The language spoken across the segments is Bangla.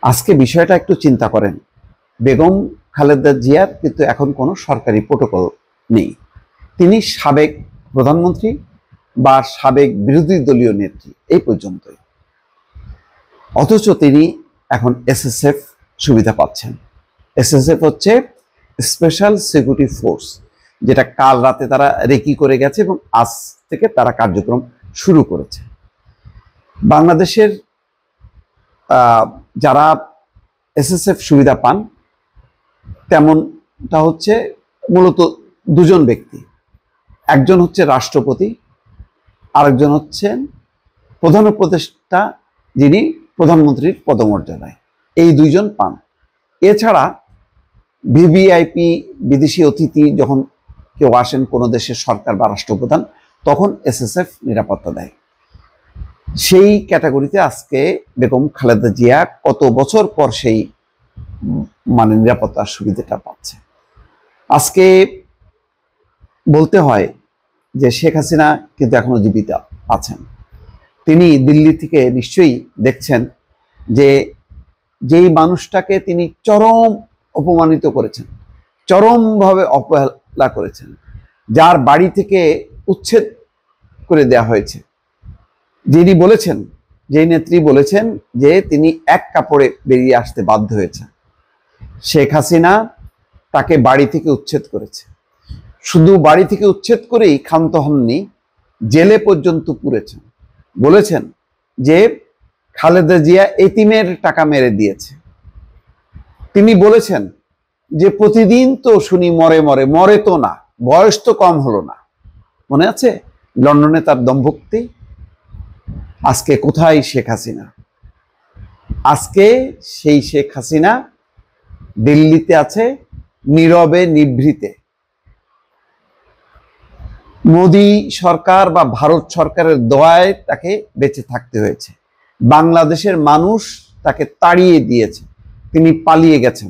আজকে বিষয়টা একটু চিন্তা করেন। বেগম খালেদা জিয়ার কিন্তু এখন কোনো সরকারি প্রোটোকল নেই। তিনি সাবেক প্রধানমন্ত্রী বা সাবেক বিরোধী দলীয় নেত্রী এই পর্যন্তই। অথচ তিনি এখন এসএসএফ সুবিধা পাচ্ছেন। এসএসএফ হচ্ছে স্পেশাল সিকিউরিটি ফোর্স, যেটা কাল রাতে তারা রেকি করে গেছে এবং আজ থেকে তারা কার্যক্রম শুরু করেছে। বাংলাদেশের যারা এসএসএফ সুবিধা পান তেমনটা হচ্ছে মূলত দুজন ব্যক্তি। একজন হচ্ছে রাষ্ট্রপতি, আরেকজন হচ্ছেন প্রধান উপদেষ্টা, যিনি প্রধানমন্ত্রীর পদমর্যাদায়। এই দুইজন পান। এছাড়া ভিভিআইপি বিদেশি অতিথি যখন কেউ আসেন কোনো দেশের সরকার বা রাষ্ট্রপ্রধান, তখন এসএসএফ নিরাপত্তা দেয়। সেই ক্যাটাগরিতে আজকে বেগম খালেদা জিয়া কত বছর পর সেই নিরাপত্তার সুবিধাটা পাচ্ছে। আজকে বলতে হয় যে শেখ হাসিনা কিন্তু এখনো জীবিত আছেন। তিনি দিল্লি থেকে নিশ্চয়ই দেখছেন যে যেই মানুষটাকে তিনি চরম অপমানিত করেছেন, চরমভাবে অবহেলা করেছেন, যার বাড়ি থেকে উচ্ছেদ করে দেওয়া হয়েছে, যিনি বলেছেন, যেই নেত্রী বলেছেন যে তিনি এক কাপড়ে বেরিয়ে আসতে বাধ্য হয়েছে, শেখ হাসিনা তাকে বাড়ি থেকে উচ্ছেদ করেছে। শুধু বাড়ি থেকে উচ্ছেদ করেই ক্ষান্ত হননি, জেলে পর্যন্ত পুরেছেন। বলেছেন যে খালেদা জিয়া এতিমের টাকা মেরে দিয়েছে। তিনি বলেছেন যে প্রতিদিন তো শুনি মরে মরে, মরে তো না, বয়স তো কম হলো না। মনে আছে লন্ডনে তার দম্ভক্তি? আজকে কোথায় শেখ হাসিনা? আজকে সেই শেখ হাসিনা দিল্লিতে আছে, নীরবে নিভৃতে। মোদী সরকার বা ভারত সরকারের দয়ায় তাকে বেঁচে থাকতে হয়েছে। বাংলাদেশের মানুষ তাকে তাড়িয়ে দিয়েছে, তিনি পালিয়ে গেছেন।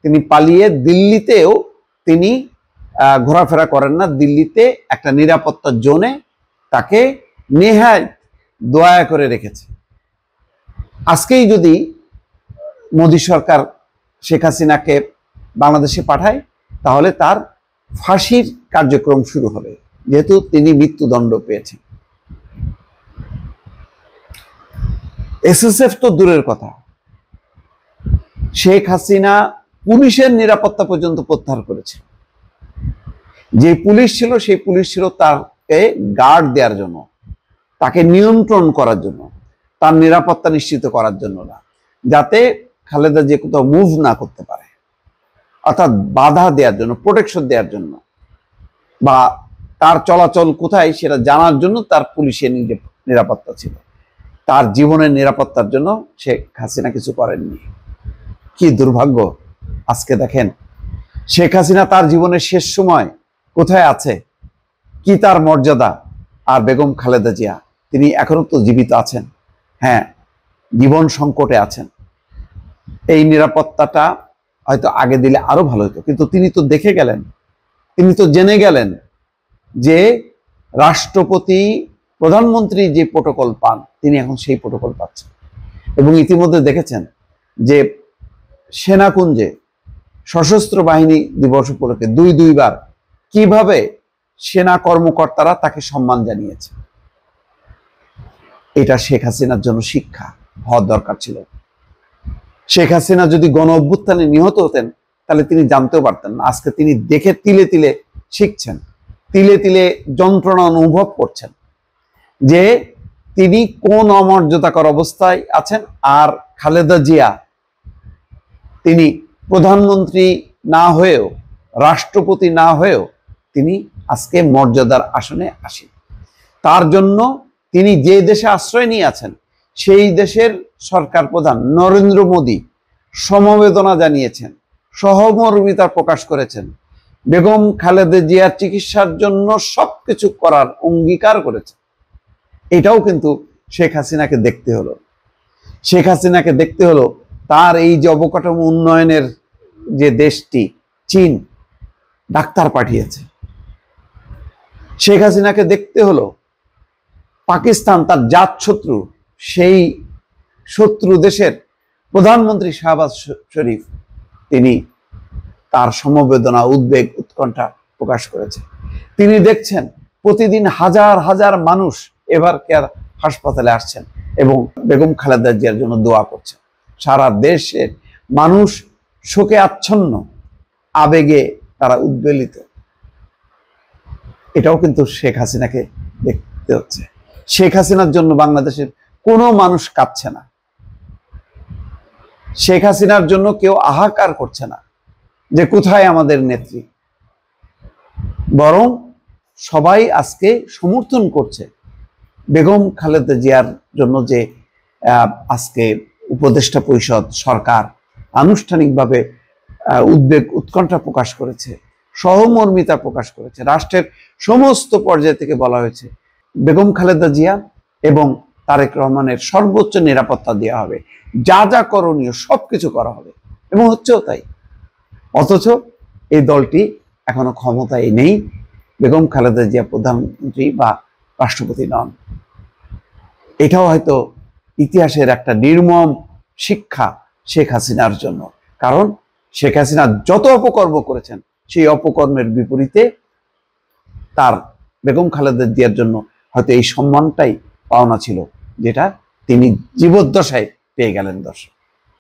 তিনি পালিয়ে দিল্লিতেও তিনি ঘোরাফেরা করেন না। দিল্লিতে একটা নিরাপত্তা জোনে তাকে নেহায় দয়া করে রেখেছে। আজকেই যদি মোদী সরকার শেখ হাসিনাকে বাংলাদেশে পাঠায়, তাহলে তার ফাঁসির কার্যক্রম শুরু হবে, যেহেতু তিনি মৃত্যুদণ্ড পেয়েছেন। এসএসএফ তো দূরের কথা, শেখ হাসিনা পুলিশের নিরাপত্তা পর্যন্ত প্রত্যাহার করেছে। যে পুলিশ ছিল, সেই পুলিশ ছিল তাকে গার্ড দেওয়ার জন্য, তাকে নিয়ন্ত্রণ করার জন্য, তার নিরাপত্তা নিশ্চিত করার জন্য না, যাতে খালেদা যে কোথাও মুভ না করতে পারে, অর্থাৎ বাধা দেওয়ার জন্য, প্রোটেকশন দেওয়ার জন্য, বা তার চলাচল কোথায় সেটা জানার জন্য তার পুলিশের নিরাপত্তা ছিল। তার জীবনের নিরাপত্তার জন্য শেখ হাসিনা কিছু করেননি। কি দুর্ভাগ্য! আজকে দেখেন শেখ হাসিনা তার জীবনের শেষ সময় কোথায় আছে, কি তার মর্যাদা। আর বেগম খালেদা জিয়া, তিনি এখনো তো জীবিত আছেন, হ্যাঁ, জীবন সংকটে আছেন। এই নিরাপত্তাটা হয়তো আগে দিলে আরো ভালো হতো, কিন্তু তিনি তো দেখে গেলেন, তিনি তো জেনে গেলেন যে রাষ্ট্রপতি, প্রধানমন্ত্রী যে প্রোটোকল পান, তিনি এখন সেই প্রোটোকল পাচ্ছেন। এবং ইতিমধ্যে দেখেছেন যে সেনাকুঞ্জে সশস্ত্র বাহিনী দিবস উপলক্ষে দুইবার কিভাবে সেনা কর্মকর্তারা তাকে সম্মান জানিয়েছে। এটা শেখ হাসিনার জন্য শিক্ষা হওয়ার দরকার ছিল। শেখ হাসিনা যদি গণ অভ্যুত্থানে নিহত হতেন, তাহলে তিনি জানতেও পারতেন না। আজকে তিনি দেখে তিলে তিলে শিখছেন, তিলে তিলে যন্ত্রণা অনুভব করছেন যে তিনি কোন অমর্যাদাকর অবস্থায় আছেন। আর খালেদা জিয়া, তিনি প্রধানমন্ত্রী না হয়েও, রাষ্ট্রপতি না হয়েও তিনি আজকে মর্যাদার আসনে আসেন। তার জন্য তিনি যে দেশে আশ্রয় নিয়ে আছেন, সেই দেশের সরকার প্রধান নরেন্দ্র মোদী সমবেদনা জানিয়েছেন, সহমর্মিতা প্রকাশ করেছেন, বেগম খালেদা জিয়ার চিকিৎসার জন্য সবকিছু করার অঙ্গীকার করেছে। এটাও কিন্তু শেখ হাসিনাকে দেখতে হলো। শেখ হাসিনাকে দেখতে হলো তার এই যে অবকাঠামো উন্নয়নের যে দেশটি চীন, ডাক্তার পাঠিয়েছে। শেখ হাসিনাকে দেখতে হলো পাকিস্তান, তার জাত শত্রু, সেই শত্রু দেশের প্রধানমন্ত্রী শাহবাজ শরীফ তিনি তার সমবেদনা, উদ্বেগ, উৎকণ্ঠা প্রকাশ করেছে। তিনি দেখছেন প্রতিদিন হাজার হাজার মানুষ এবার কেয়ার হাসপাতালে আসছেন এবং বেগম খালেদা জিয়ার জন্য দোয়া করছেন। সারা দেশের মানুষ শোকে আচ্ছন্ন, আবেগে তারা উদ্বেলিত। এটাও কিন্তু শেখ হাসিনাকে দেখতে হচ্ছে। শেখ হাসিনার জন্য বাংলাদেশের কোনো মানুষ কাঁদছে না, শেখ হাসিনার জন্য কেউ হাহাকার করছে না যে কোথায় আমাদের নেত্রী, বরং সবাই আজকে সমর্থন করছে বেগম খালেদা জিয়ার জন্য যে আজকে উপদেষ্টা পরিষদ, সরকার আনুষ্ঠানিকভাবে উদ্বেগ, উৎকণ্ঠা প্রকাশ করেছে, সহমর্মিতা প্রকাশ করেছে। রাষ্ট্রের সমস্ত পর্যায় থেকে বলা হয়েছে বেগম খালেদা জিয়া এবং তারেক রহমানের সর্বোচ্চ নিরাপত্তা দেওয়া হবে, যা যা করণীয় সবকিছু করা হবে, এবং হচ্ছেও তাই। অথচ এই দলটি এখনো ক্ষমতায় নেই, বেগম খালেদা জিয়া প্রধানমন্ত্রী বা রাষ্ট্রপতি নন। এটাও হয়তো ইতিহাসের একটা নির্মম শিক্ষা শেখ হাসিনার জন্য। কারণ শেখ হাসিনা যত অপকর্ম করেছেন, সেই অপকর্মের বিপরীতে তার বেগম খালেদা জিয়ার জন্য হয়তো এই সম্মানটাই পাওনা ছিল, যেটা তিনি জীবদ্দশায় পেয়ে গেলেন। দর্শক।